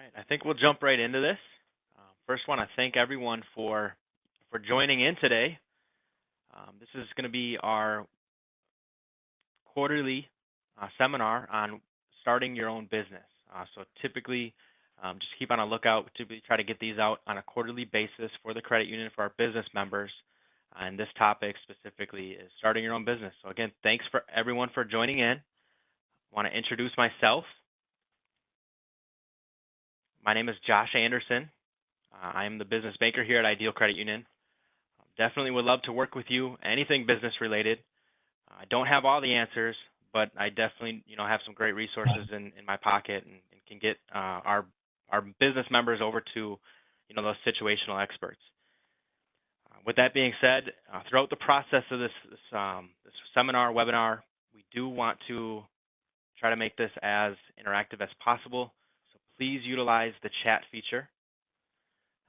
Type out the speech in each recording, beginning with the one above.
All right, I think we'll jump right into this. First, want to thank everyone for joining in today. This is going to be our quarterly seminar on starting your own business. So typically, just keep on a lookout. Typically, try to get these out on a quarterly basis for the credit union for our business members. And this topic specifically is starting your own business. So again, thanks for everyone for joining in. I want to introduce myself. My name is Josh Anderson. I am the business banker here at Ideal Credit Union. Definitely would love to work with you, anything business related. I don't have all the answers, but I definitely have some great resources in my pocket and can get our business members over to those situational experts. With that being said, throughout the process of this seminar, webinar, we do want to try to make this as interactive as possible. So please utilize the chat feature.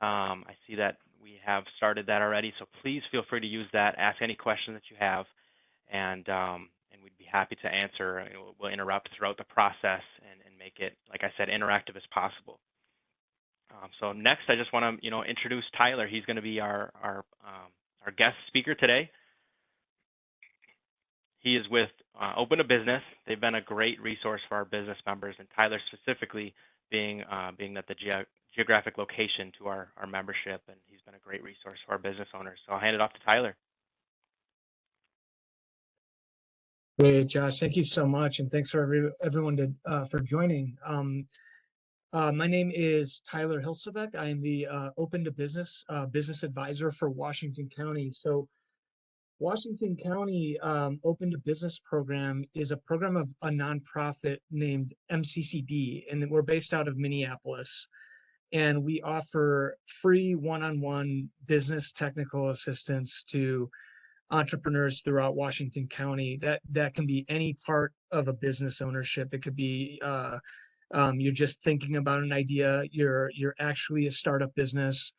I see that we have started that already, so please feel free to use that. Ask any questions that you have, and we'd be happy to answer. We'll interrupt throughout the process and make it, like I said, interactive as possible. So next, I just want to introduce Tyler. He's going to be our guest speaker today. He is with Open a Business. They've been a great resource for our business members, and Tyler specifically being that the geographic location to our membership, and he's been a great resource for our business owners. So I'll hand it off to Tyler. Great, Josh. Thank you so much, and thanks for everyone for joining. My name is Tyler Hilsabeck. I am the Open to Business business advisor for Washington County. So Washington County Open to Business program is a program of a nonprofit named MCCD, and we're based out of Minneapolis. And we offer free one-on-one business technical assistance to entrepreneurs throughout Washington County. That can be any part of a business ownership. It could be you're just thinking about an idea. You're actually a startup business.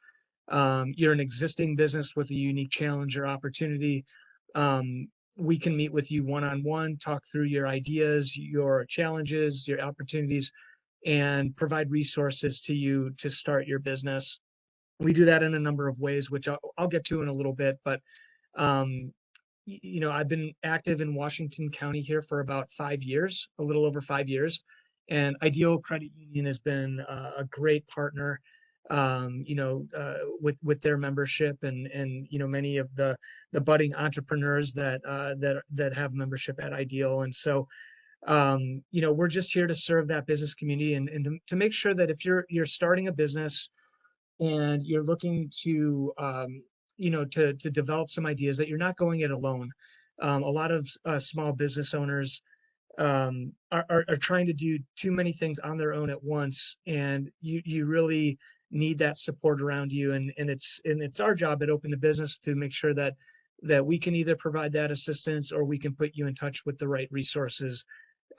You're an existing business with a unique challenge or opportunity. We can meet with you one-on-one, talk through your ideas, your challenges, your opportunities, and provide resources to you to start your business. We do that in a number of ways, which I'll get to in a little bit. But I've been active in Washington County here for about 5 years, a little over 5 years, and Ideal Credit Union has been a great partner, with their membership and many of the budding entrepreneurs that have membership at Ideal. And so we're just here to serve that business community and to make sure that if you're starting a business and you're looking to to develop some ideas, that you're not going it alone. A lot of small business owners are trying to do too many things on their own at once, and you really need that support around you. And it's our job at Open to Business to make sure that we can either provide that assistance or we can put you in touch with the right resources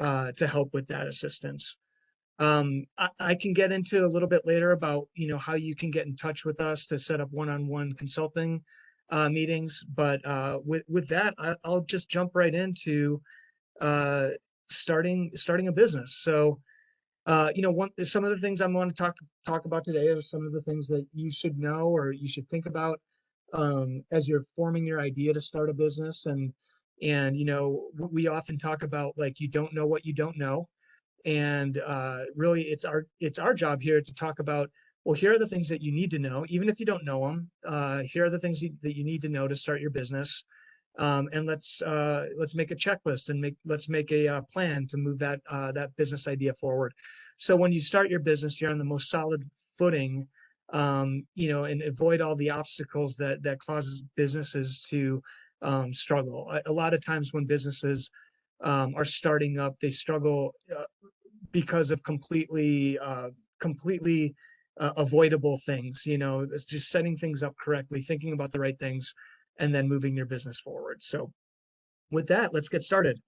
to help with that assistance. I can get into a little bit later about how you can get in touch with us to set up one-on-one consulting meetings, but with that, I'll just jump right into starting a business. So some of the things I want to talk about today are some of the things that you should know or you should think about as you're forming your idea to start a business. And we often talk about, like, you don't know what you don't know. And really, it's our job here to talk about, well, here are the things that you need to know, even if you don't know them. Here are the things that you need to know to start your business. And let's make a checklist and let's make a plan to move that business idea forward. So when you start your business, you're on the most solid footing, and avoid all the obstacles that causes businesses to struggle. A lot of times when businesses are starting up, they struggle because of completely avoidable things. It's just setting things up correctly, thinking about the right things, and then moving your business forward. So with that, let's get started.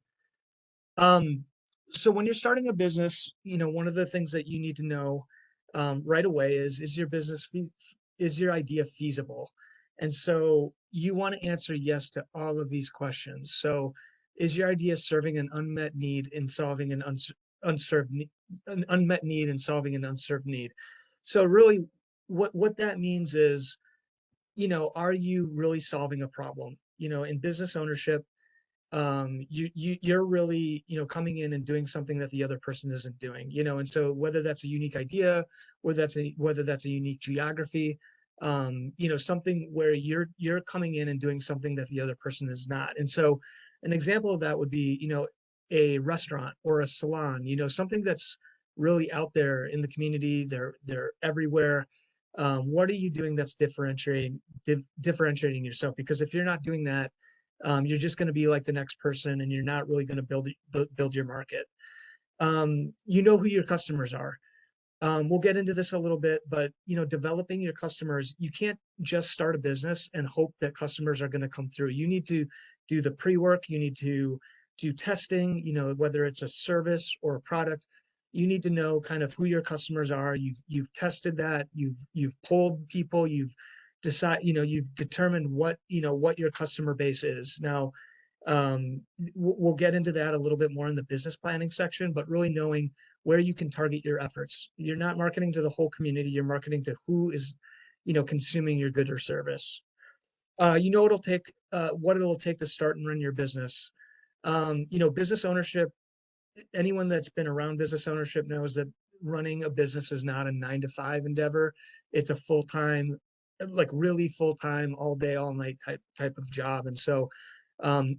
So when you're starting a business, one of the things that you need to know right away is your idea feasible? And so you want to answer yes to all of these questions. So is your idea serving an unmet need in solving an an unmet need and solving an unserved need. So really, what that means is, are you really solving a problem? In business ownership, you're really, coming in and doing something that the other person isn't doing, and so whether that's a unique idea, or whether that's a unique geography, something where you're coming in and doing something that the other person is not. And so an example of that would be, a restaurant or a salon, something that's really out there in the community. They're everywhere. What are you doing that's differentiating yourself? Because if you're not doing that, you're just going to be like the next person, and you're not really going to build your market. You know who your customers are. We'll get into this a little bit, but developing your customers, you can't just start a business and hope that customers are going to come through. You need to do the pre-work. You need to do testing, whether it's a service or a product. You need to know kind of who your customers are. You've tested that. You've polled people. You've determined what your customer base is. Now, we'll get into that a little bit more in the business planning section, but really knowing where you can target your efforts. You're not marketing to the whole community. You're marketing to who is, consuming your good or service. What it'll take to start and run your business. Business ownership, anyone that's been around business ownership knows that running a business is not a 9 to 5 endeavor. It's a full-time, like really full-time, all day, all night type of job. And so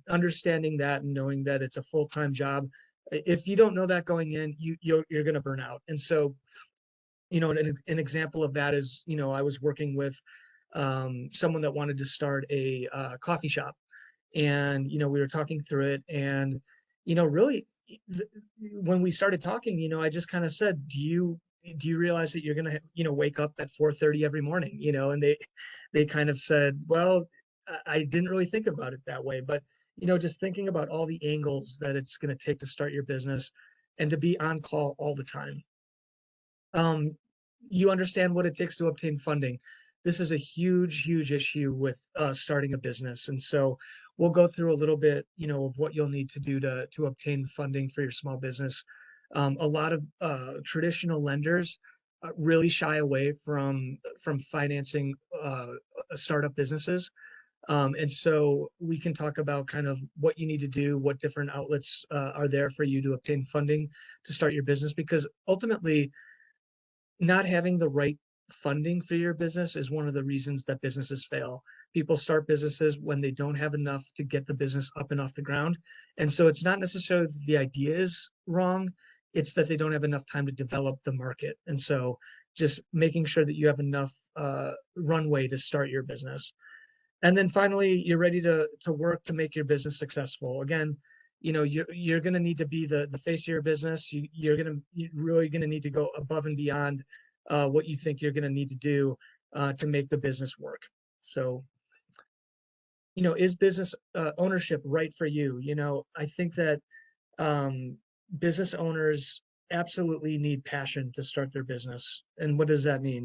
understanding that and knowing that it's a full-time job, if you don't know that going in, you're going to burn out. And so, an example of that is, I was working with someone that wanted to start a coffee shop, and we were talking through it, and really, when we started talking, I just kind of said, do you realize that you're going to wake up at 4:30 every morning? And they kind of said, well, I didn't really think about it that way, but just thinking about all the angles that it's going to take to start your business and to be on call all the time. um, you understand what it takes to obtain funding. This is a huge, huge issue with starting a business. And so we'll go through a little bit, of what you'll need to do to obtain funding for your small business. A lot of traditional lenders really shy away from financing startup businesses. And so we can talk about kind of what you need to do, what different outlets are there for you to obtain funding to start your business, because ultimately, not having the right funding for your business is one of the reasons that businesses fail. People start businesses when they don't have enough to get the business up and off the ground. And so it's not necessarily that the idea is wrong, it's that they don't have enough time to develop the market. And so just making sure that you have enough runway to start your business. And then finally, you're ready to work to make your business successful. Again, you're going to need to be the face of your business. You're really going to need to go above and beyond what you think you're going to need to do to make the business work. So, is business ownership right for you? I think that um, business owners absolutely need passion to start their business. And what does that mean?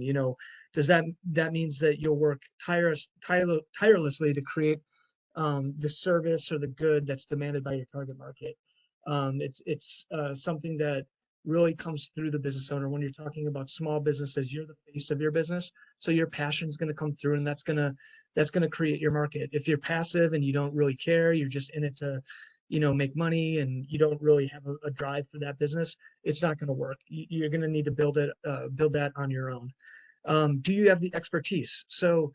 Does that means that you'll work tirelessly to create the service or the good that's demanded by your target market. It's something that really comes through the business owner. When you're talking about small businesses, you're the face of your business, so your passion is going to come through, and that's going to create your market. If you're passive and you don't really care, you're just in it to make money, and you don't really have a drive for that business, it's not going to work. You're going to need to build that on your own. Do you have the expertise? So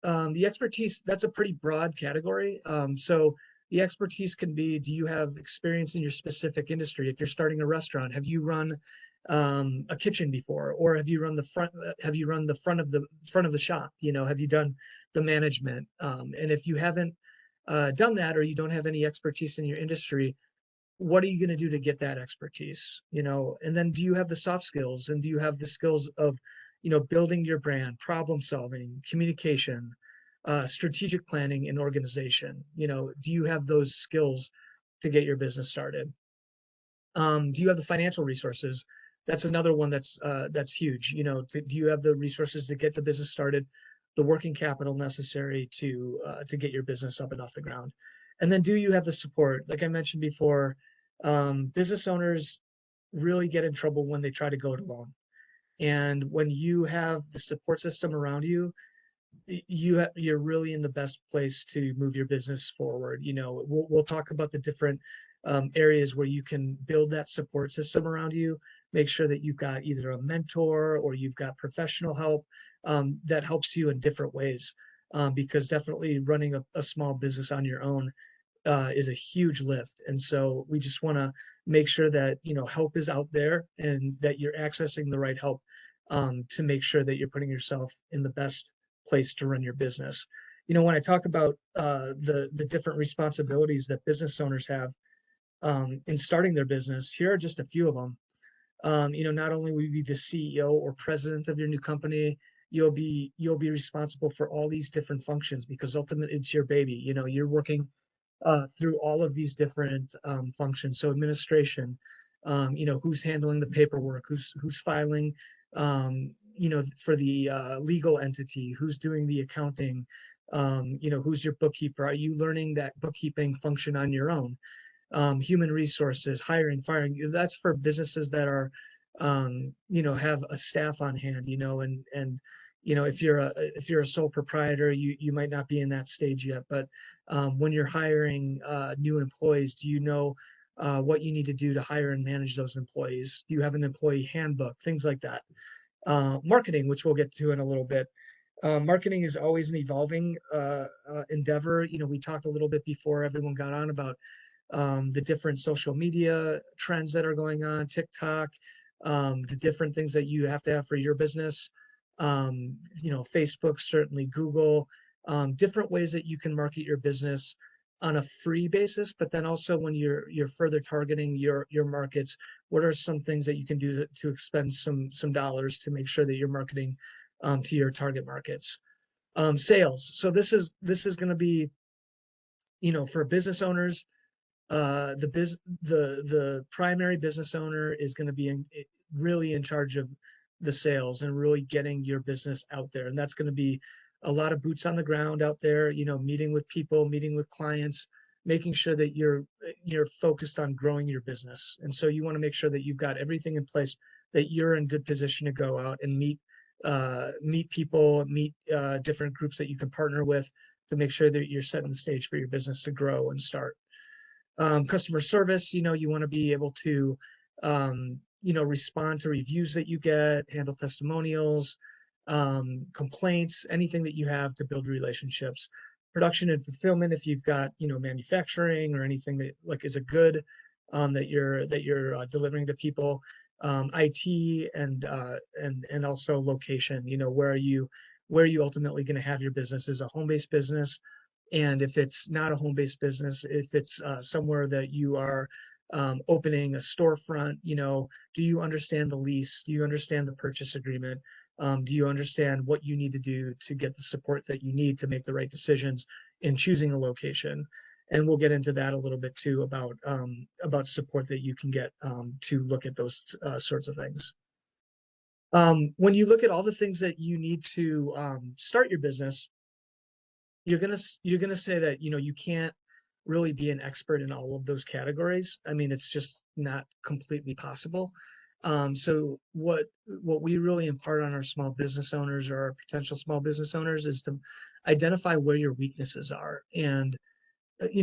the expertise, that's a pretty broad category. So the expertise can be, do you have experience in your specific industry? If you're starting a restaurant, have you run a kitchen before, or have you run the front? Have you run the front of the shop? Have you done the management? And if you haven't done that, or you don't have any expertise in your industry, what are you going to do to get that expertise? And then, do you have the soft skills, and do you have the skills of building your brand, problem solving, communication, strategic planning, and organization? Do you have those skills to get your business started? Do you have the financial resources? That's another one that's huge. Do you have the resources to get the business started, the working capital necessary to get your business up and off the ground? And then, do you have the support? Like I mentioned before, business owners really get in trouble when they try to go it alone. And when you have the support system around you, you're really in the best place to move your business forward. We'll talk about the different areas where you can build that support system around you. Make sure that you've got either a mentor or you've got professional help that helps you in different ways. Because definitely running a small business on your own is a huge lift. And so we just want to make sure that, help is out there and that you're accessing the right help to make sure that you're putting yourself in the best place to run your business. When I talk about the different responsibilities that business owners have in starting their business, here are just a few of them. Not only will you be the CEO or president of your new company, you'll be responsible for all these different functions because ultimately it's your baby. You're working through all of these different functions. So administration, who's handling the paperwork, who's filing, for the legal entity, who's doing the accounting, who's your bookkeeper. Are you learning that bookkeeping function on your own? Human resources, hiring, firing. That's for businesses that are, have a staff on hand, and if you're a sole proprietor, you might not be in that stage yet. But when you're hiring new employees, do you know what you need to do to hire and manage those employees? Do you have an employee handbook? Things like that. Marketing, which we'll get to in a little bit. Marketing is always an evolving endeavor. We talked a little bit before everyone got on about the different social media trends that are going on, TikTok, the different things that you have to have for your business. Facebook, certainly Google, different ways that you can market your business on a free basis, but then also when you're further targeting your markets, what are some things that you can do to expend some dollars to make sure that you're marketing to your target markets? Sales. So this is going to be, for business owners, the primary business owner is going to be really in charge of the sales and really getting your business out there. And that's going to be a lot of boots on the ground out there, meeting with people, meeting with clients, making sure that you're focused on growing your business. And so you want to make sure that you've got everything in place, that you're in good position to go out and meet people, meet different groups that you can partner with to make sure that you're setting the stage for your business to grow and start. Customer service, you want to be able to, respond to reviews that you get, handle testimonials, complaints, anything that you have to build relationships. Production and fulfillment, if you've got, manufacturing or anything that like is a good that you're delivering to people. IT and also location, where are you ultimately going to have your business? Is a home-based business? And if it's not a home-based business, if it's somewhere that you are opening a storefront, do you understand the lease? Do you understand the purchase agreement? Do you understand what you need to do to get the support that you need to make the right decisions in choosing a location? And we'll get into that a little bit too about support that you can get to look at those sorts of things. When you look at all the things that you need to start your business, you're gonna say that you can't really be an expert in all of those categories. I mean, it's just not completely possible. So what we really impart on our small business owners or our potential small business owners is to identify where your weaknesses are, and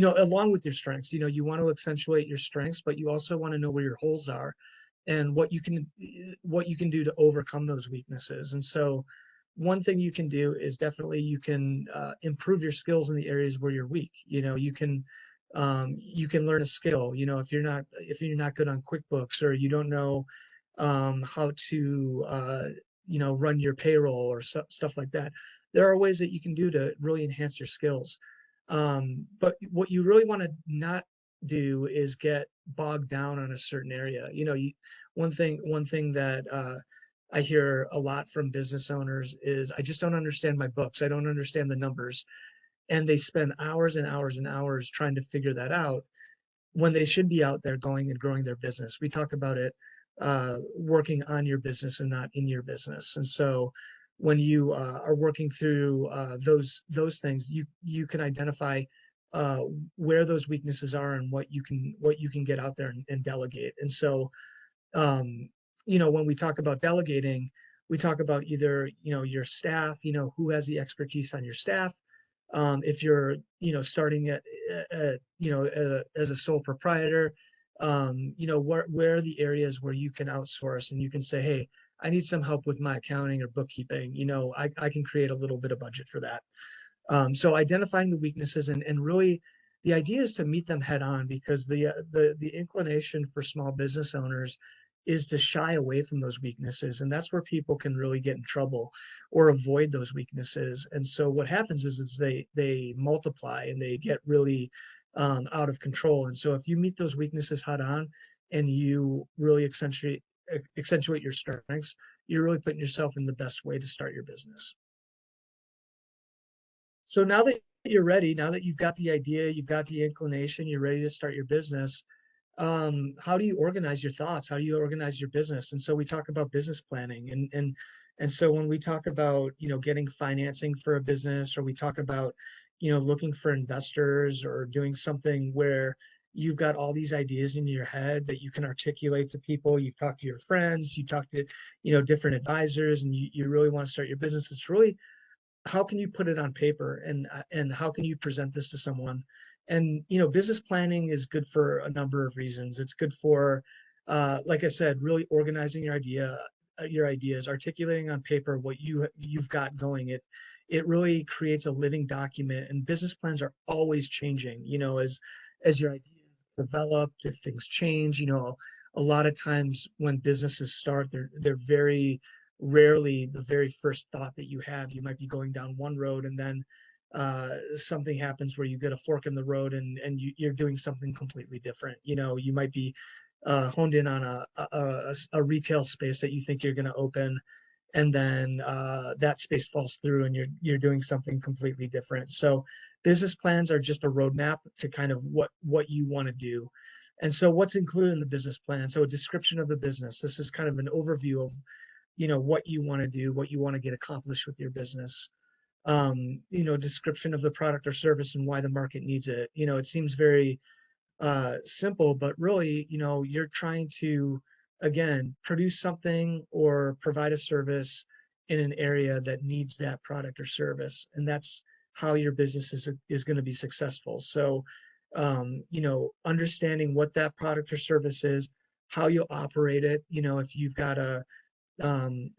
along with your strengths. You want to accentuate your strengths, but you also want to know where your holes are and what you can do to overcome those weaknesses. And so one thing you can do is definitely you can improve your skills in the areas where you're weak. You can learn a skill. If you're not good on QuickBooks, or you don't know how to run your payroll or stuff like that, there are ways that you can do to really enhance your skills. But what you really want to not do is get bogged down on a certain area. One thing that I hear a lot from business owners is, I just don't understand my books. I don't understand the numbers. And they spend hours and hours and hours trying to figure that out when they should be out there going and growing their business. We talk about it working on your business and not in your business. And so when you are working through those things, you can identify where those weaknesses are and what you can get out there and delegate. And so um, when we talk about delegating, we talk about either, your staff, who has the expertise on your staff. If you're, starting as a sole proprietor, where are the areas where you can outsource and you can say, hey, I need some help with my accounting or bookkeeping. I can create a little bit of budget for that. So identifying the weaknesses, and really the idea is to meet them head on, because the inclination for small business owners is to shy away from those weaknesses, and that's where people can really get in trouble or avoid those weaknesses. And so what happens is they multiply and they get really out of control. And so if you meet those weaknesses head on and you really accentuate your strengths, you're really putting yourself in the best way to start your business. So now that you're ready, now that you've got the idea, you've got the inclination, you're ready to start your business, how do you organize your thoughts? How do you organize your business? And so we talk about business planning, and so when we talk about, getting financing for a business, or we talk about, looking for investors, or doing something where you've got all these ideas in your head that you can articulate to people. You've talked to your friends, you talk to, different advisors, and you really want to start your business. It's really, how can you put it on paper, and how can you present this to someone? And business planning is good for a number of reasons. It's good for, like I said, really organizing your ideas, articulating on paper what you've got going. It really creates a living document, and business plans are always changing, as your ideas develop, if things change. A lot of times when businesses start, they're very rarely the very first thought that you have. You might be going down one road, and then something happens where you get a fork in the road, and you're doing something completely different. You might be honed in on a retail space that you think you're going to open, and then that space falls through, and you're doing something completely different. So business plans are just a roadmap to kind of what you want to do. And so what's included in the business plan? So a description of the business. This is kind of an overview of, what you want to do, what you want to get accomplished with your business. Description of the product or service and why the market needs it. It seems very simple, but really, you're trying to, again, produce something or provide a service in an area that needs that product or service, and that's how your business is going to be successful. So, understanding what that product or service is, how you'll operate it. If you've got a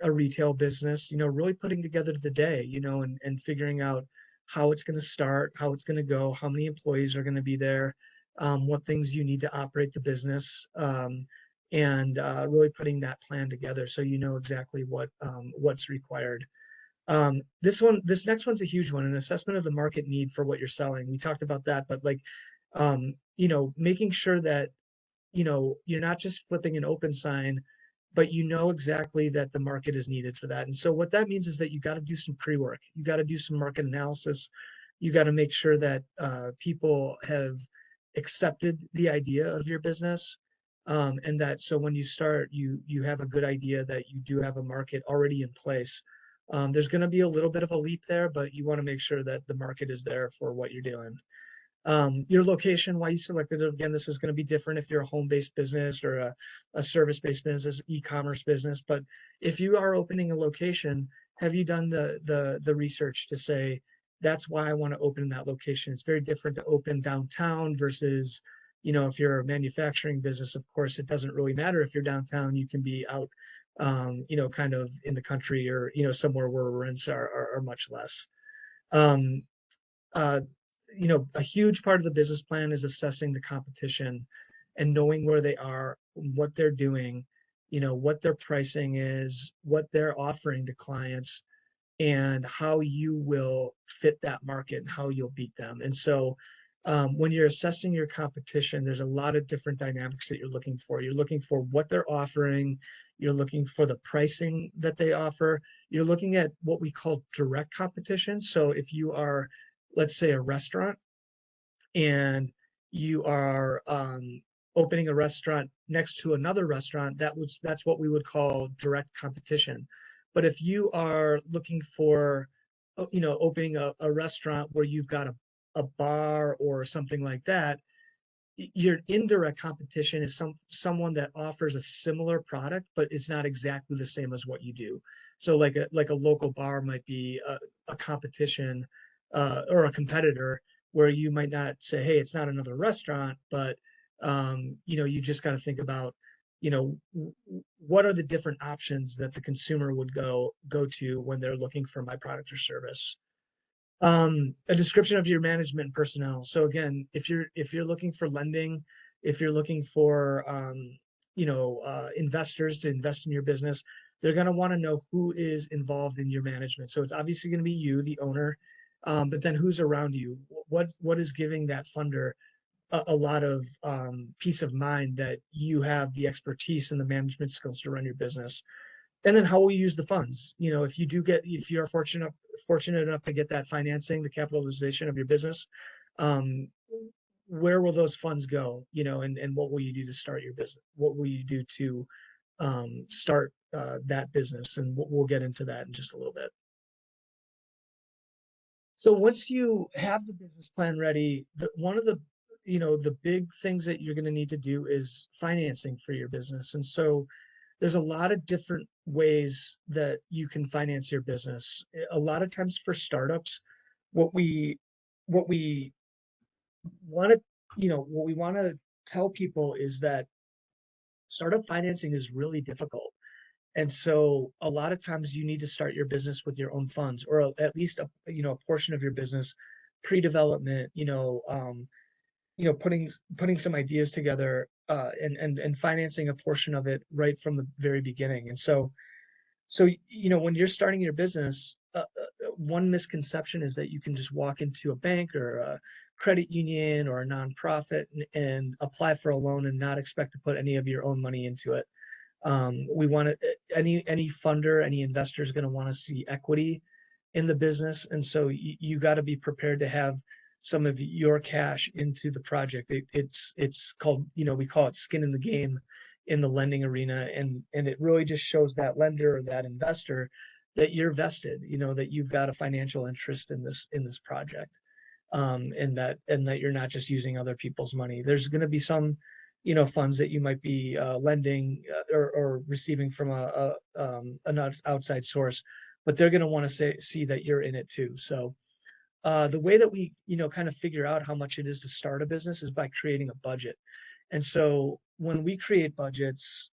retail business, really putting together the day, and figuring out how it's going to start, how it's going to go, how many employees are going to be there, what things you need to operate the business, and really putting that plan together so you know exactly what's required. This next one's a huge one, an assessment of the market need for what you're selling. We talked about that, but like, making sure that you're not just flipping an open sign, but you know exactly that the market is needed for that. And so what that means is that you got to do some pre-work. You got to do some market analysis. You got to make sure that people have accepted the idea of your business, and that so when you start, you have a good idea that you do have a market already in place. There's going to be a little bit of a leap there, but you want to make sure that the market is there for what you're doing. Your location, why you selected it. Again, this is going to be different if you're a home-based business or a service-based business, e-commerce business. But if you are opening a location, have you done the research to say that's why I want to open that location? It's very different to open downtown versus, if you're a manufacturing business, of course, it doesn't really matter if you're downtown. You can be out, kind of in the country, or somewhere where rents are much less. Um, uh, a huge part of the business plan is assessing the competition and knowing where they are, what they're doing, what their pricing is, what they're offering to clients, and how you will fit that market and how you'll beat them. And so, when you're assessing your competition, there's a lot of different dynamics that you're looking for. You're looking for what they're offering. You're looking for the pricing that they offer. You're looking at what we call direct competition. So if you are, let's say, a restaurant, and you are opening a restaurant next to another restaurant, that's what we would call direct competition. But if you are looking for, opening a restaurant where you've got a bar or something like that, your indirect competition is someone that offers a similar product, but it's not exactly the same as what you do. So like a local bar might be a competition or a competitor where you might not say, hey, it's not another restaurant, but you just got to think about, what are the different options that the consumer would go to when they're looking for my product or service. A description of your management personnel. So again, if you're looking for lending, if you're looking for investors to invest in your business, they're going to want to know who is involved in your management. So it's obviously going to be you, the owner, but then who's around you? What is giving that funder a lot of peace of mind that you have the expertise and the management skills to run your business? And then how will you use the funds? If you are fortunate enough to get that financing, the capitalization of your business, um, where will those funds go? And what will you do to start your business? What will you do to start that business? And we'll get into that in just a little bit. So once you have the business plan ready, one of the big things that you're going to need to do is financing for your business. And so there's a lot of different ways that you can finance your business. A lot of times for startups, what we what we want to what we want to tell people is that startup financing is really difficult. And so a lot of times you need to start your business with your own funds, or at least a portion of your business pre-development, putting some ideas together, and financing a portion of it right from the very beginning. And so when you're starting your business, one misconception is that you can just walk into a bank or a credit union or a nonprofit and apply for a loan and not expect to put any of your own money into it. We want to any funder, any investor is going to want to see equity in the business, and so you got to be prepared to have some of your cash into the project. It's called, we call it skin in the game in the lending arena, and it really just shows that lender or that investor that you're vested, that you've got a financial interest in this project, and that you're not just using other people's money. There's going to be some funds that you might be lending or receiving from an outside source, but they're going to want to see that you're in it too. So the way that we kind of figure out how much it is to start a business is by creating a budget. And so when we create budgets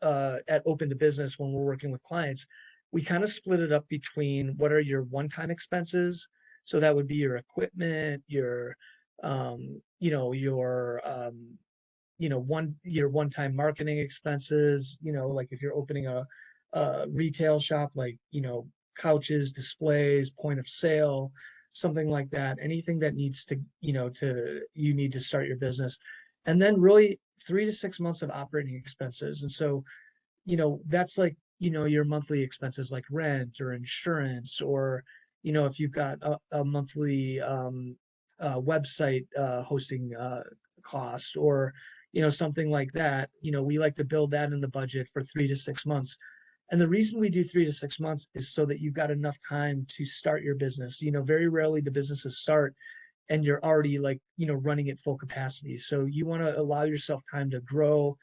at Open to Business, when we're working with clients, we kind of split it up between what are your one-time expenses. So that would be your equipment, your your one-time marketing expenses, like if you're opening a retail shop, like, couches, displays, point of sale, something like that, anything that needs to, you need to start your business. And then really 3 to 6 months of operating expenses. And so, that's like, your monthly expenses like rent or insurance, or, if you've got a monthly website hosting cost, or something like that. We like to build that in the budget for 3 to 6 months. And the reason we do 3 to 6 months is so that you've got enough time to start your business. Very rarely do businesses start and you're already, like, running at full capacity. So you want to allow yourself time to grow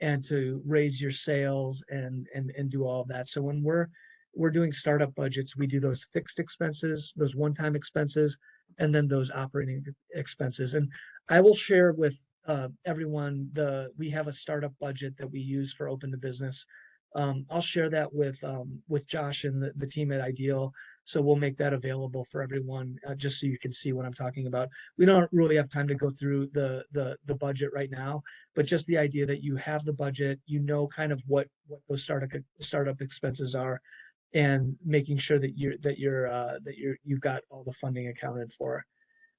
and to raise your sales and do all of that. So when we're doing startup budgets, we do those fixed expenses, those one-time expenses, and then those operating expenses. And I will share with everyone, we have a startup budget that we use for Open to Business. I'll share that with Josh and the team at Ideal. So we'll make that available for everyone, just so you can see what I'm talking about. We don't really have time to go through the budget right now, but just the idea that you have the budget, kind of what those startup expenses are, and making sure that you've got all the funding accounted for.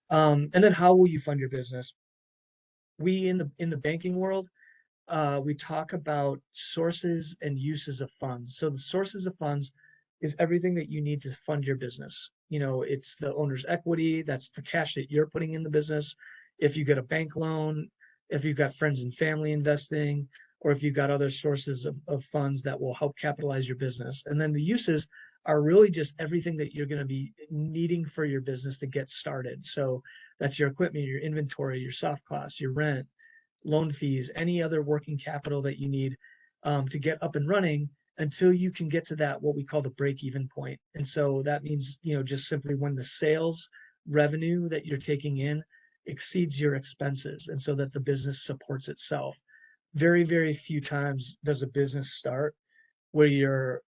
And then how will you fund your business? We in the banking world, we talk about sources and uses of funds. So the sources of funds is everything that you need to fund your business. It's the owner's equity, that's the cash that you're putting in the business. If you get a bank loan, if you've got friends and family investing, or if you've got other sources of funds that will help capitalize your business. And then the uses are really just everything that you're going to be needing for your business to get started. So that's your equipment, your inventory, your soft costs, your rent, loan fees, any other working capital that you need to get up and running until you can get to that, what we call the break-even point. And so that means, just simply when the sales revenue that you're taking in exceeds your expenses, and so that the business supports itself. Very, very few times does a business start where you're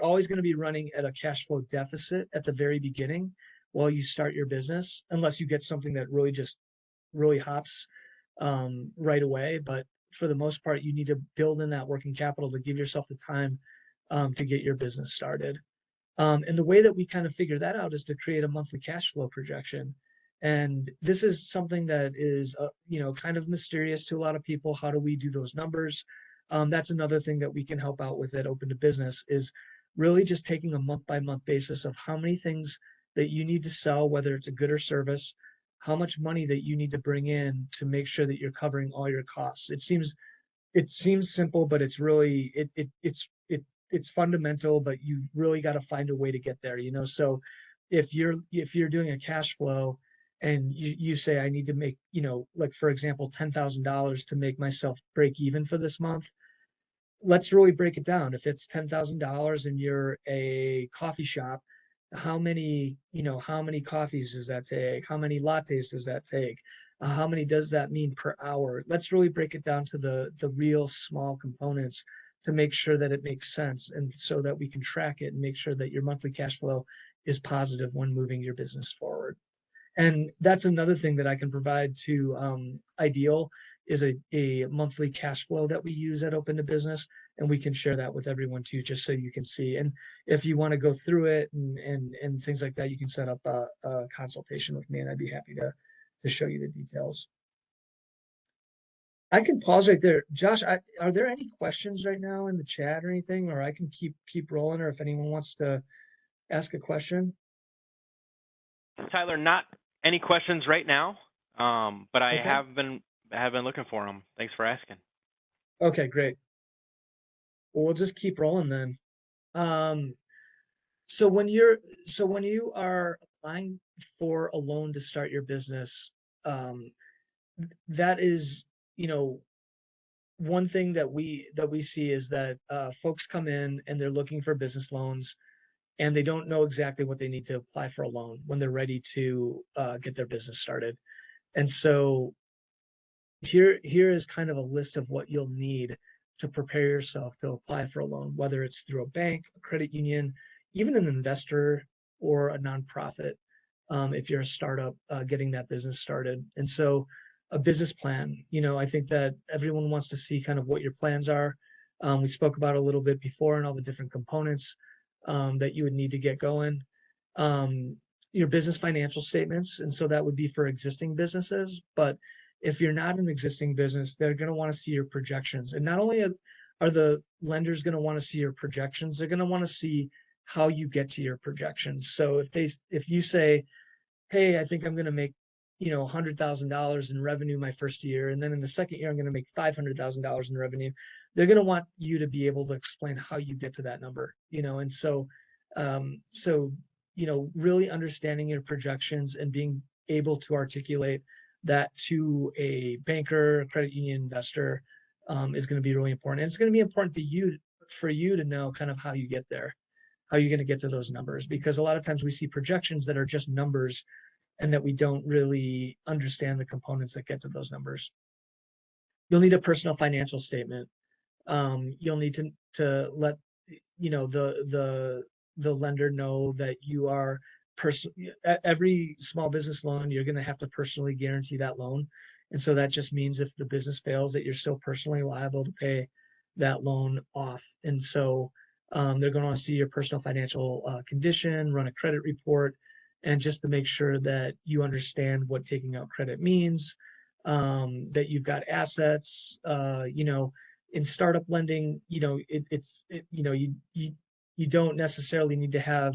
always going to be running at a cash flow deficit at the very beginning while you start your business, unless you get something that really hops right away. But for the most part, you need to build in that working capital to give yourself the time to get your business started. And the way that we kind of figure that out is to create a monthly cash flow projection. And this is something that is, kind of mysterious to a lot of people. How do we do those numbers? That's another thing that we can help out with at Open to Business, is really just taking a month by month basis of how many things that you need to sell, whether it's a good or service, how much money that you need to bring in to make sure that you're covering all your costs. It seems simple, but it's really it's fundamental, but you've really got to find a way to get there, So if you're doing a cash flow and you say, I need to make, like for example, $10,000 to make myself break even for this month, let's really break it down. If it's $10,000 and you're a coffee shop, how many coffees does that take? How many lattes does that take? How many does that mean per hour? Let's really break it down to the real small components to make sure that it makes sense, and so that we can track it and make sure that your monthly cash flow is positive when moving your business forward. And that's another thing that I can provide to Ideal, is a monthly cash flow that we use at Open to Business, and we can share that with everyone too, just so you can see. And if you want to go through it and things like that, you can set up a consultation with me, and I'd be happy to show you the details. I can pause right there. Josh, are there any questions right now in the chat or anything, or I can keep rolling, or if anyone wants to ask a question? Tyler, not any questions right now, but I Okay. have been looking for them. Thanks for asking. Okay, great. Well, we'll just keep rolling then. Um, so when you are applying for a loan to start your business, um, that is, one thing that we see is that folks come in and they're looking for business loans, and they don't know exactly what they need to apply for a loan when they're ready to get their business started. And so here is kind of a list of what you'll need to prepare yourself to apply for a loan, whether it's through a bank, a credit union, even an investor, or a nonprofit. If you're a startup getting that business started. And so a business plan, I think that everyone wants to see kind of what your plans are. We spoke about it a little bit before, and all the different components that you would need to get going. Um, your business financial statements, and so that would be for existing businesses. But if you're not an existing business, they're going to want to see your projections. And not only are the lenders going to want to see your projections, they're going to want to see how you get to your projections. So if you say, hey, I think I'm going to make, $100,000 in revenue my first year, and then in the second year I'm going to make $500,000 in revenue, they're going to want you to be able to explain how you get to that number. And so really understanding your projections and being able to articulate that to a banker, a credit union investor, is going to be really important. And it's going to be important for you to know kind of how you get there, how you're going to get to those numbers, because a lot of times we see projections that are just numbers, and that we don't really understand the components that get to those numbers. You'll need a personal financial statement. You'll need to let the lender know that you are every small business loan, you're going to have to personally guarantee that loan. And so that just means if the business fails, that you're still personally liable to pay that loan off. And so they're going to want to see your personal financial condition, run a credit report, and just to make sure that you understand what taking out credit means, that you've got assets. In startup lending, you don't necessarily need to have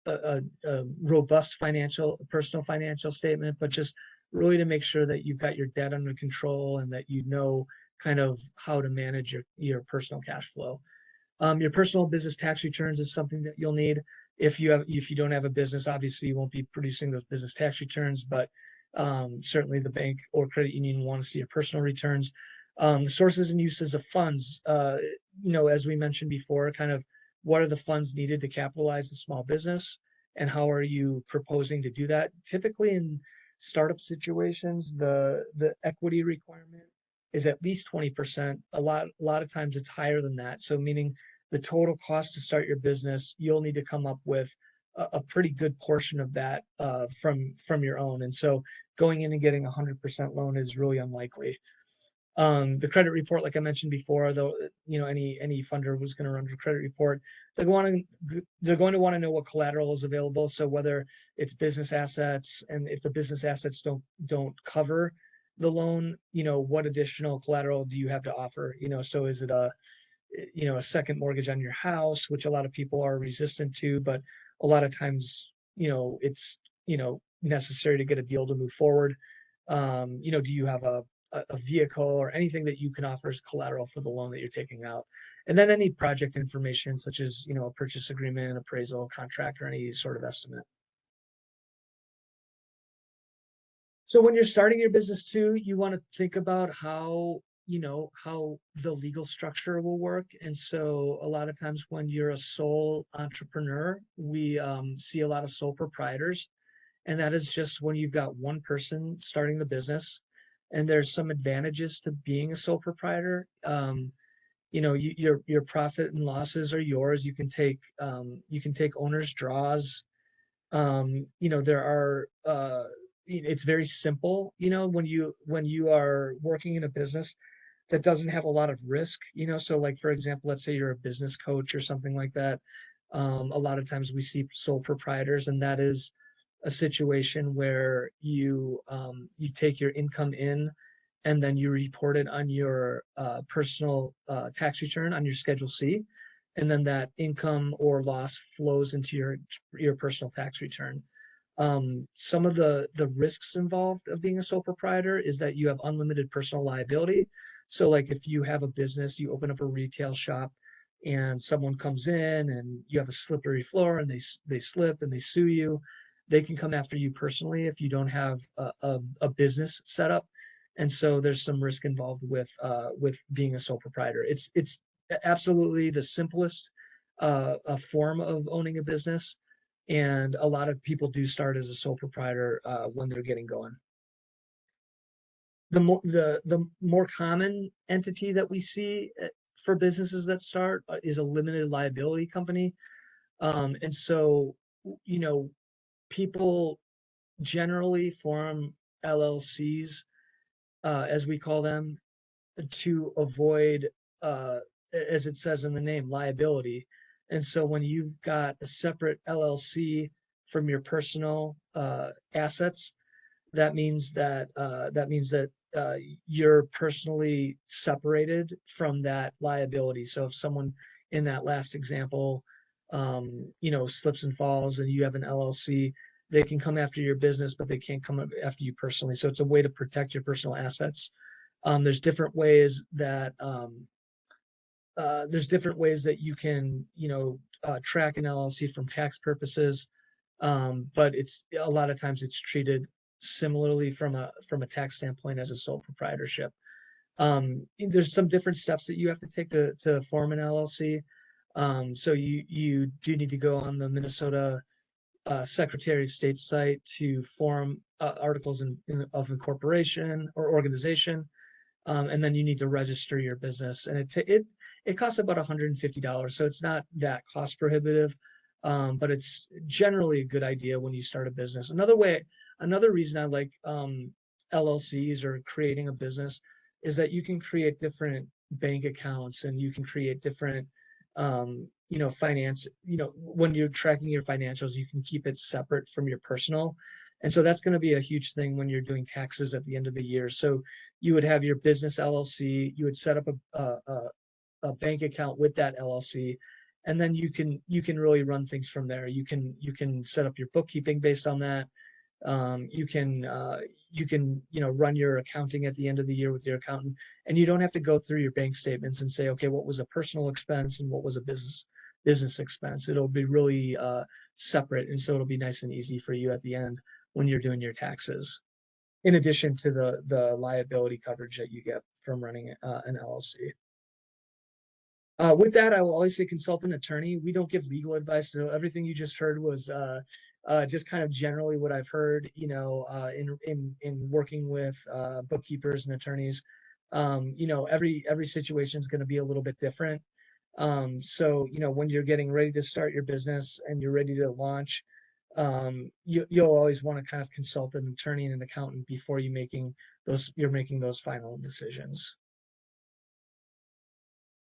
a robust personal financial statement, but just really to make sure that you've got your debt under control, and that you know kind of how to manage your personal cash flow. Your personal business tax returns is something that you'll need. If you don't have a business, obviously you won't be producing those business tax returns, but Certainly the bank or credit union want to see your personal returns. The sources and uses of funds, as we mentioned before, kind of what are the funds needed to capitalize the small business, and how are you proposing to do that? Typically in startup situations, the equity requirement is at least 20%. A lot of times it's higher than that. So meaning the total cost to start your business, you'll need to come up with a pretty good portion of that from your own. And so going in and getting 100% loan is really unlikely. The credit report, like I mentioned before, though, any funder who's going to run for credit report, they're going to want to know what collateral is available. So whether it's business assets, and if the business assets don't cover the loan, what additional collateral do you have to offer? So is it a second mortgage on your house, which a lot of people are resistant to, but a lot of times, it's necessary to get a deal to move forward. Do you have a vehicle or anything that you can offer as collateral for the loan that you're taking out? And then any project information such as, a purchase agreement, appraisal, contract, or any sort of estimate. So when you're starting your business too, you want to think about how the legal structure will work. And so a lot of times when you're a sole entrepreneur, we see a lot of sole proprietors. And that is just when you've got one person starting the business. And there's some advantages to being a sole proprietor. Your profit and losses are yours. You can take owner's draws. There are it's very simple, when you are working in a business that doesn't have a lot of risk. So like, for example, let's say you're a business coach or something like that. A lot of times we see sole proprietors, and that is a situation where you take your income in, and then you report it on your personal tax return on your Schedule C, and then that income or loss flows into your personal tax return. Some of the risks involved of being a sole proprietor is that you have unlimited personal liability. So like if you have a business, you open up a retail shop, and someone comes in and you have a slippery floor, and they slip and they sue you, they can come after you personally if you don't have a business set up. And so there's some risk involved with being a sole proprietor. It's absolutely the simplest a form of owning a business, and a lot of people do start as a sole proprietor when they're getting going. The more common entity that we see for businesses that start is a limited liability company. And so, you know, people generally form LLCs, as we call them, to avoid, as it says in the name, liability. And so when you've got a separate LLC from your personal assets, that means that you're personally separated from that liability. So if someone in that last example, slips and falls, and you have an LLC, they can come after your business, but they can't come after you personally. So it's a way to protect your personal assets. There's different ways that you can, track an LLC from tax purposes. But it's a lot of times it's treated similarly from a tax standpoint as a sole proprietorship. There's some different steps that you have to take to form an LLC. So you do need to go on the Minnesota Secretary of State site to form articles of incorporation or organization. And then you need to register your business, and it costs about $150. So it's not that cost prohibitive, but it's generally a good idea when you start a business. Another reason I like LLCs or creating a business is that you can create different bank accounts, and you can create different finance. When you're tracking your financials, you can keep it separate from your personal. And so that's going to be a huge thing when you're doing taxes at the end of the year. So you would have your business LLC, you would set up a bank account with that LLC, and then you can really run things from there. You can set up your bookkeeping based on that. You can run your accounting at the end of the year with your accountant, and you don't have to go through your bank statements and say, okay, what was a personal expense and what was a business expense. It'll be really separate, and so it'll be nice and easy for you at the end when you're doing your taxes. in addition to the liability coverage that you get from running an LLC. With that, I will always say consult an attorney. We don't give legal advice, so everything you just heard was just kind of generally what I've heard, in working with bookkeepers and attorneys. Every situation is going to be a little bit different. So when you're getting ready to start your business and you're ready to launch, you'll always want to kind of consult an attorney and an accountant before you're making those final decisions.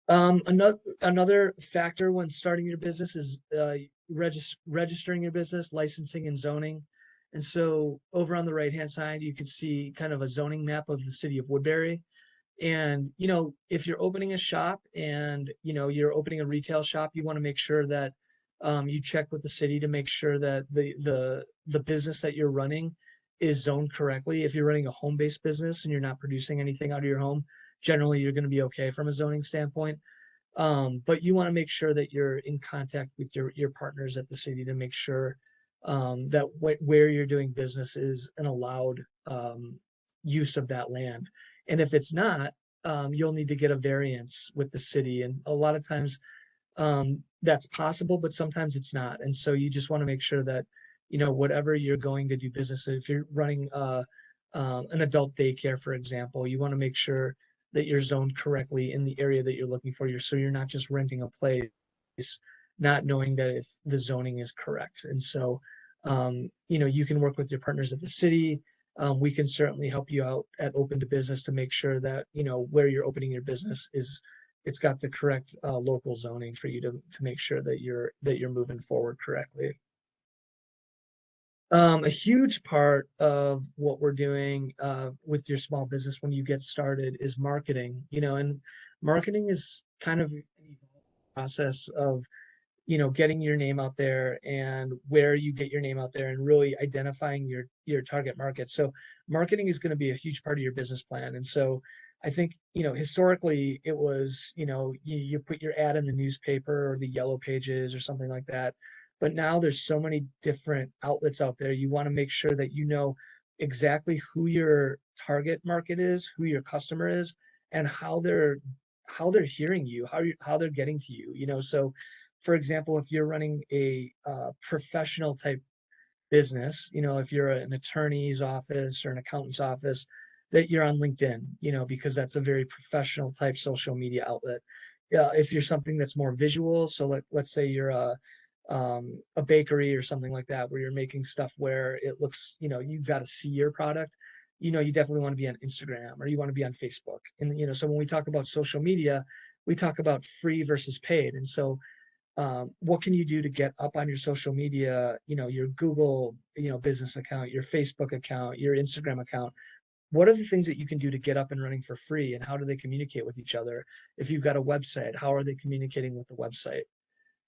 Another factor when starting your business is registering your business, licensing and zoning. And so over on the right-hand side, you can see kind of a zoning map of the city of Woodbury. And, if you're opening a shop and, you're opening a retail shop, you want to make sure that you check with the city to make sure that the business that you're running is zoned correctly. If you're running a home-based business and you're not producing anything out of your home, generally you're going to be okay from a zoning standpoint. But you want to make sure that you're in contact with your partners at the city to make sure that where you're doing business is an allowed use of that land. And if it's not, you'll need to get a variance with the city. And a lot of times that's possible, but sometimes it's not. And so you just want to make sure that, whatever you're going to do business, if you're running an adult daycare, for example, you want to make sure that you're zoned correctly in the area that you're looking for. So you're not just renting a place, not knowing that if the zoning is correct. And so, you can work with your partners at the city. We can certainly help you out at Open to Business to make sure that, where you're opening your business it's got the correct local zoning for you to make sure that you're moving forward correctly. A huge part of what we're doing with your small business when you get started is marketing, and marketing is kind of a process of, getting your name out there and where you get your name out there and really identifying your target market. So marketing is going to be a huge part of your business plan. And so I think, historically it was, you put your ad in the newspaper or the yellow pages or something like that. But now there's so many different outlets out there. You want to make sure that you know exactly who your target market is, who your customer is, and how they're hearing you, how they're getting to you. So for example, if you're running a professional type business, if you're an attorney's office or an accountant's office, that you're on LinkedIn, because that's a very professional type social media outlet. If you're something that's more visual, so let's say you're a bakery or something like that, where you're making stuff where it looks, you've got to see your product, you definitely want to be on Instagram or you want to be on Facebook. And, so when we talk about social media, we talk about free versus paid. And so what can you do to get up on your social media, your Google, business account, your Facebook account, your Instagram account? What are the things that you can do to get up and running for free, and how do they communicate with each other? If you've got a website, how are they communicating with the website?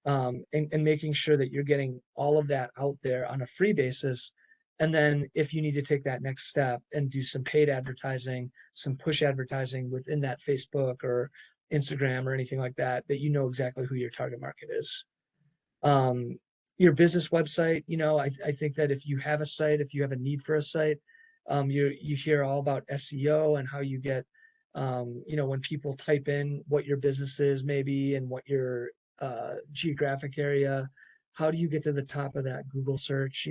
And making sure that you're getting all of that out there on a free basis. And then if you need to take that next step and do some paid advertising, some push advertising within that Facebook or Instagram or anything like that, that you know exactly who your target market is. Your business website, I think that if you have a site, if you have a need for a site, you hear all about SEO and how you get, when people type in what your business is maybe and what your geographic area, how do you get to the top of that Google search?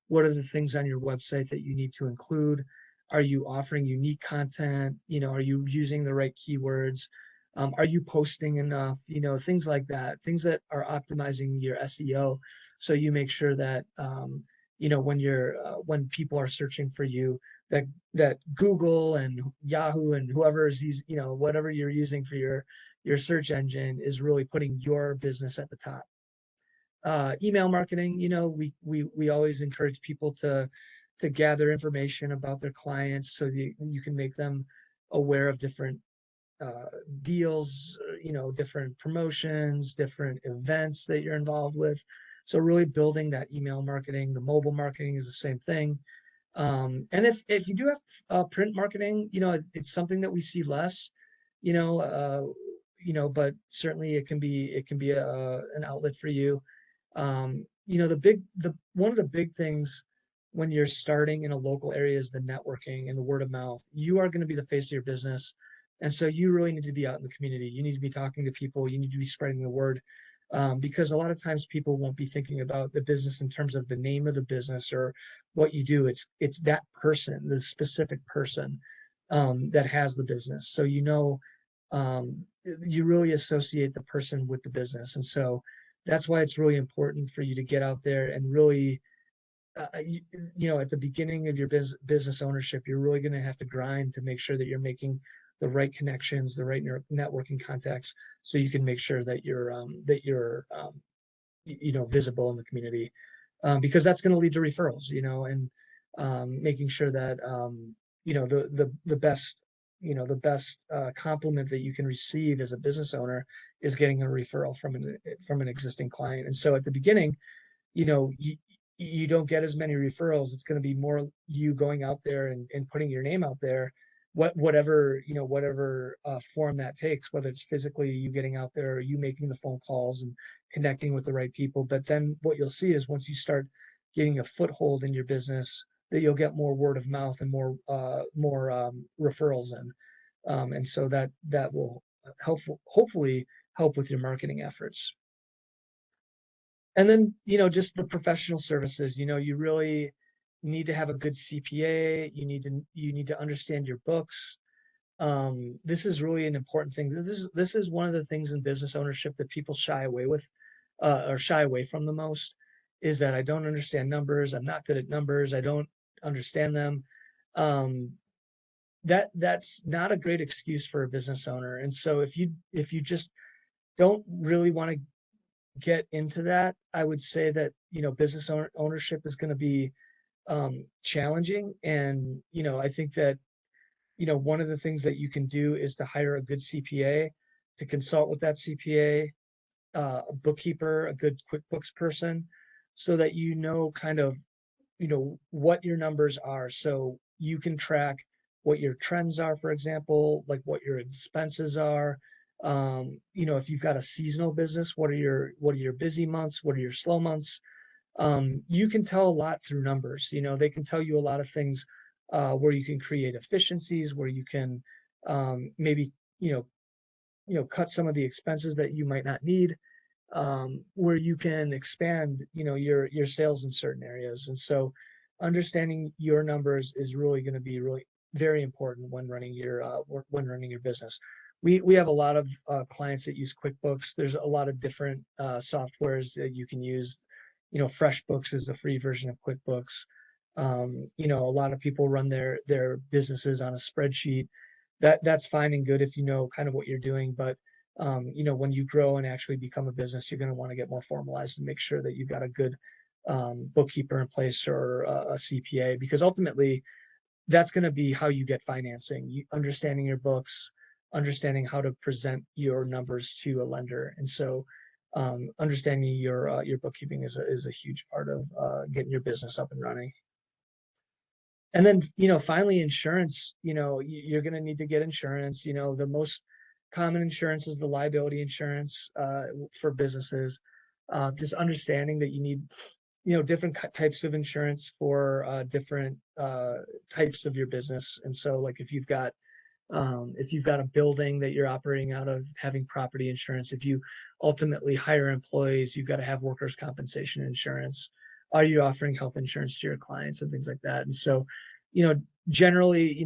What are the things on your website that you need to include? Are you offering unique content? Are you using the right keywords? Are you posting enough? Things like that, things that are optimizing your SEO. So you make sure that, when people are searching for you, that Google and Yahoo and whoever is using, whatever you're using for your search engine is really putting your business at the top. Email marketing, we always encourage people to gather information about their clients so you can make them aware of different deals, different promotions, different events that you're involved with. So really building that email marketing. The mobile marketing is the same thing. And if you do have print marketing, it's something that we see less, but certainly it can be an outlet for you. One of the big things when you're starting in a local area is the networking and the word of mouth. You are going to be the face of your business. And so you really need to be out in the community. You need to be talking to people. You need to be spreading the word, because a lot of times people won't be thinking about the business in terms of the name of the business or what you do. It's that person, the specific person, that has the business. So you really associate the person with the business, and so that's why it's really important for you to get out there and really, at the beginning of your business ownership, you're really going to have to grind to make sure that you're making the right connections, the right networking contacts, so you can make sure that you're visible in the community, because that's going to lead to referrals, and making sure that the best compliment that you can receive as a business owner is getting a referral from an existing client. And so at the beginning, you know, you don't get as many referrals. It's going to be more you going out there and putting your name out there, whatever form that takes, whether it's physically you getting out there or you making the phone calls and connecting with the right people. But then what you'll see is once you start getting a foothold in your business, that you'll get more word of mouth and more referrals in, and so that will hopefully help with your marketing efforts. And then, just the professional services, you really need to have a good CPA. You need to understand your books. This is really an important thing. This is one of the things in business ownership that people shy away from the most, is that I don't understand numbers. I'm not good at numbers. I don't understand them. Um, that's not a great excuse for a business owner. And so if you just don't really want to get into that, I would say that, business ownership is going to be challenging. And, I think that, one of the things that you can do is to hire a good CPA, to consult with that CPA, a bookkeeper, a good QuickBooks person, so that kind of, what your numbers are. So you can track what your trends are, for example, like what your expenses are. If you've got a seasonal business, what are your busy months? What are your slow months? You can tell a lot through numbers. They can tell you a lot of things, where you can create efficiencies, where you can, maybe, cut some of the expenses that you might not need, where you can expand, your sales in certain areas. And so understanding your numbers is really going to be really very important when running your business. We have a lot of clients that use QuickBooks. There's a lot of different softwares that you can use. FreshBooks is a free version of QuickBooks. A lot of people run their businesses on a spreadsheet. That's fine and good if you know kind of what you're doing, but when you grow and actually become a business, you're going to want to get more formalized and make sure that you've got a good bookkeeper in place, or a CPA, because ultimately that's going to be how you get financing. Understanding your books, understanding how to present your numbers to a lender, and so understanding your bookkeeping is a huge part of getting your business up and running. And then, finally, insurance. You're going to need to get insurance. The most common insurance is the liability insurance, for businesses. Just understanding that you need, different types of insurance for different types of your business. And so, like, if you've got a building that you're operating out of, having property insurance. If you ultimately hire employees, you've got to have workers' compensation insurance. Are you offering health insurance to your clients and things like that? And so, generally,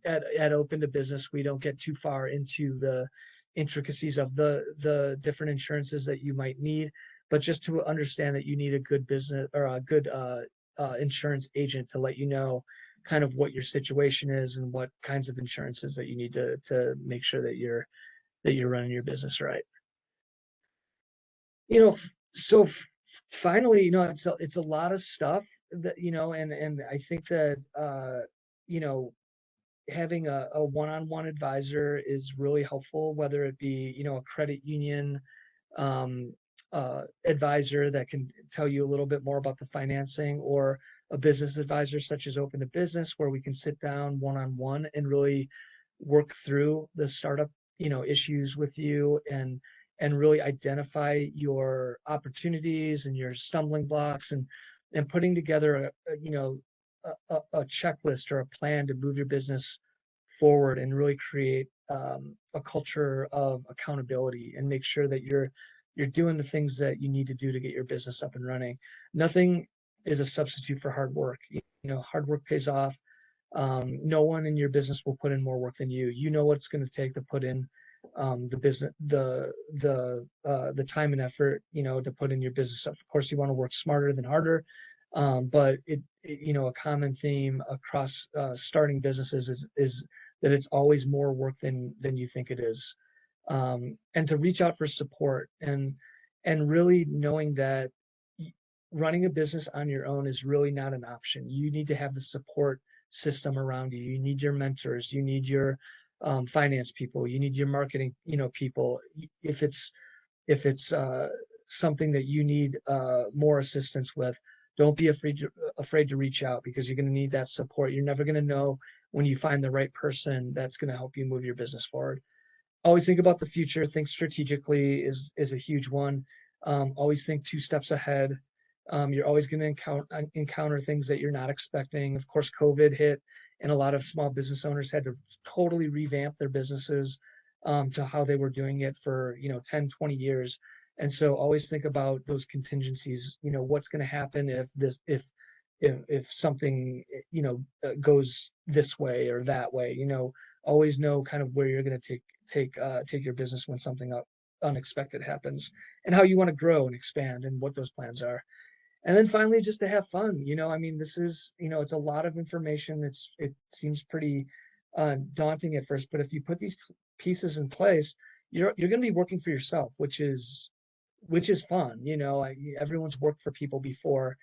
at Open to Business, we don't get too far into the intricacies of the different insurances that you might need, but just to understand that you need a good business, or a good insurance agent, to let you know kind of what your situation is and what kinds of insurances that you need to make sure that you're running your business right. So finally, it's a lot of stuff that, and I think that, you know having a one-on-one advisor is really helpful, whether it be, a credit union um, advisor that can tell you a little bit more about the financing, or a business advisor such as Open to Business, where we can sit down one-on-one and really work through the startup, issues with you, and really identify your opportunities and your stumbling blocks, and and putting together a checklist or a plan to move your business forward and really create a culture of accountability and make sure that you're doing the things that you need to do to get your business up and running. Nothing is a substitute for hard work. Hard work pays off. No one in your business will put in more work than you. You know what it's going to take to put in the business, the time and effort, to put in your business. Of course, you want to work smarter than harder, but a common theme across starting businesses is that it's always more work than you think it is, and to reach out for support and really knowing that running a business on your own is really not an option. You need to have the support system around you. You need your mentors. You need your finance people. You need your marketing, people. If it's something that you need more assistance with, don't be afraid to reach out, because you're going to need that support. You're never going to know when you find the right person that's going to help you move your business forward. Always think about the future. Think strategically is a huge one. Always think 2 steps ahead. You're always going to encounter things that you're not expecting. Of course, COVID hit, and a lot of small business owners had to totally revamp their businesses to how they were doing it for 10, 20 years. And so always think about those contingencies. What's going to happen if something goes this way or that way. Always know kind of where you're going to take your business when something unexpected happens, and how you want to grow and expand and what those plans are. And then finally, just to have fun. I mean, this is, it's a lot of information. It seems pretty daunting at first, but if you put these pieces in place, you're going to be working for yourself, which is fun. Everyone's worked for people before,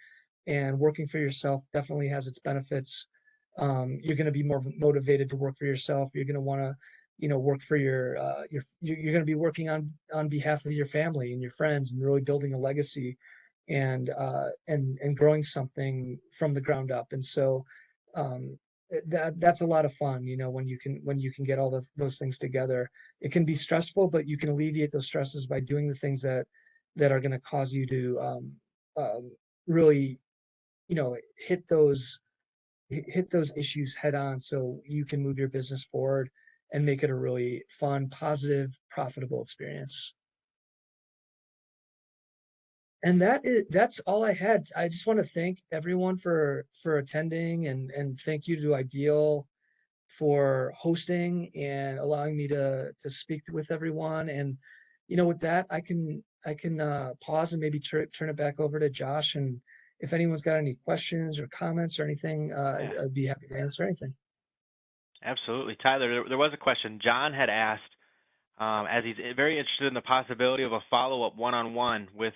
and working for yourself definitely has its benefits. You're going to be more motivated to work for yourself. You're going to want to, work for you're going to be working on behalf of your family and your friends, and really building a legacy and growing something from the ground up. And so that's a lot of fun, when you can get all those things together. It can be stressful, but you can alleviate those stresses by doing the things that are going to cause you to really, hit those issues head on, so you can move your business forward and make it a really fun, positive, profitable experience. And that's all I had. I just want to thank everyone for attending, and thank you to Ideal for hosting and allowing me to speak with everyone. And with that, I can pause and maybe turn it back over to Josh. And if anyone's got any questions or comments or anything, Yeah, I'd be happy to answer anything. absolutely. Tyler, there was a question. John had asked, as he's very interested in the possibility of a follow-up one-on-one with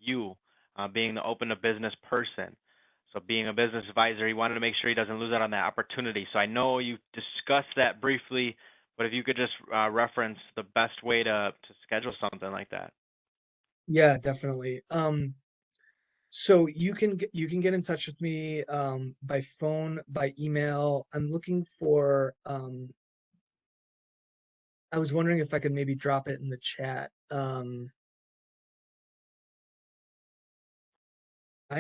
you, being the open to business person. So being a business advisor, he wanted to make sure he doesn't lose out on that opportunity. So I know you discussed that briefly, but if you could just reference the best way to schedule something like that. Yeah, definitely. So you can get in touch with me by phone, by email. I'm looking for I was wondering if I could maybe drop it in the chat. I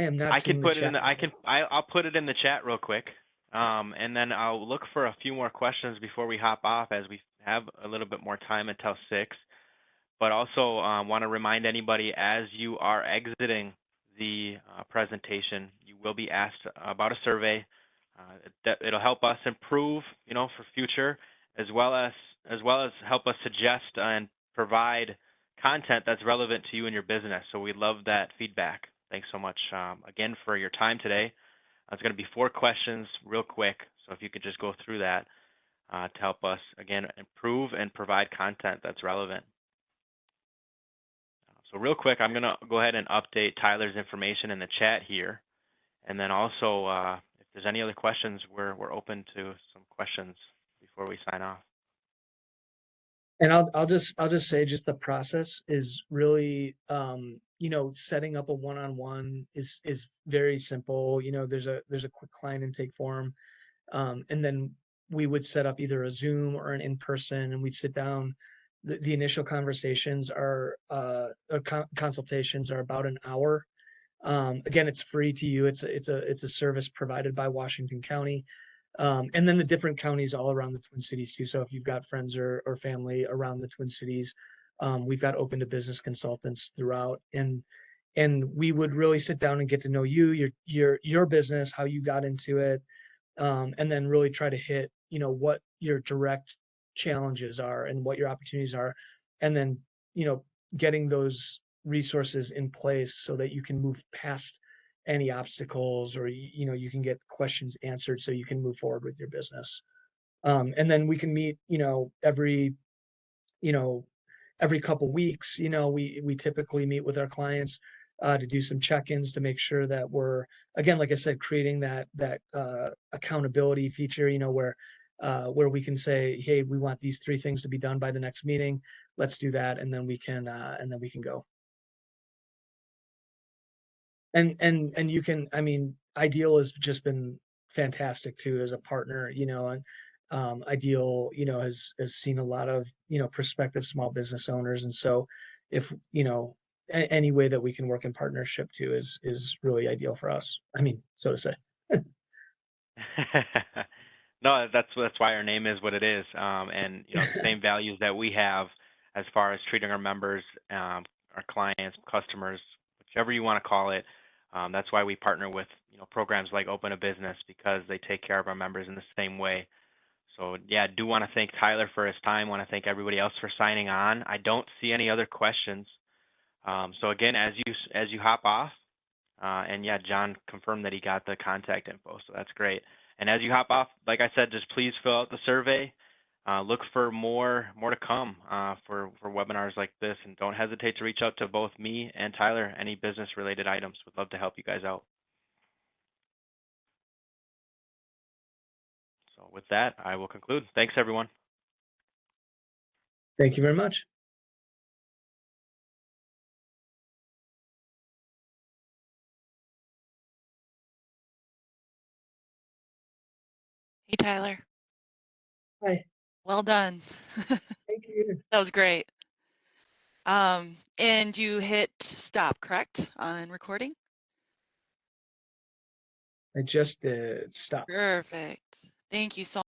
am not I can seeing the put it in chat. the I'll put it in the chat real quick, and then I'll look for a few more questions before we hop off, as we have a little bit more time until 6. But also want to remind anybody, as you are exiting the presentation, you will be asked about a survey. It'll help us improve, for future, as well as help us suggest and provide content that's relevant to you and your business. So we love that feedback. Thanks so much again for your time today. It's going to be 4 questions real quick, so if you could just go through that to help us, again, improve and provide content that's relevant. So real quick, I'm going to go ahead and update Tyler's information in the chat here. And then also, if there's any other questions, we're open to some questions before we sign off. And I'll just say, just the process is really setting up a one-on-one is very simple. There's a quick client intake form, and then we would set up either a Zoom or an in-person, and we'd sit down. The initial conversations are consultations are about an hour. Again, it's free to you. It's a service provided by Washington County. And then the different counties all around the Twin Cities too. So if you've got friends or family around the Twin Cities, we've got open to business consultants throughout, and we would really sit down and get to know you, your business, how you got into it, and then really try to hit, what your direct challenges are and what your opportunities are, and then, getting those resources in place so that you can move past any obstacles, or you can get questions answered so you can move forward with your business. And then we can meet, you know, every couple weeks. We typically meet with our clients to do some check-ins to make sure that we're, again, like I said, creating that accountability feature, where we can say, hey, we want these 3 things to be done by the next meeting. Let's do that, and then we can go. And you can, I mean, Ideal has just been fantastic too as a partner, and Ideal, has seen a lot of, prospective small business owners. And so if, any way that we can work in partnership too is really ideal for us. I mean, so to say. No, that's why our name is what it is, and the same values that we have as far as treating our members, our clients, customers, whichever you want to call it. That's why we partner with programs like Open a Business, because they take care of our members in the same way. So yeah, I do want to thank Tyler for his time. Want to thank everybody else for signing on. I don't see any other questions. So again, as you hop off, and yeah, John confirmed that he got the contact info, so that's great. And as you hop off, like I said, just please fill out the survey. Look for more to come for webinars like this, and don't hesitate to reach out to both me and Tyler. Any business related items, would love to help you guys out. So with that, I will conclude. Thanks, everyone. Thank you very much. Hey, Tyler. Hi. Well done. Thank you. That was great. And you hit stop, correct, on recording? I just did stop. Perfect. Thank you so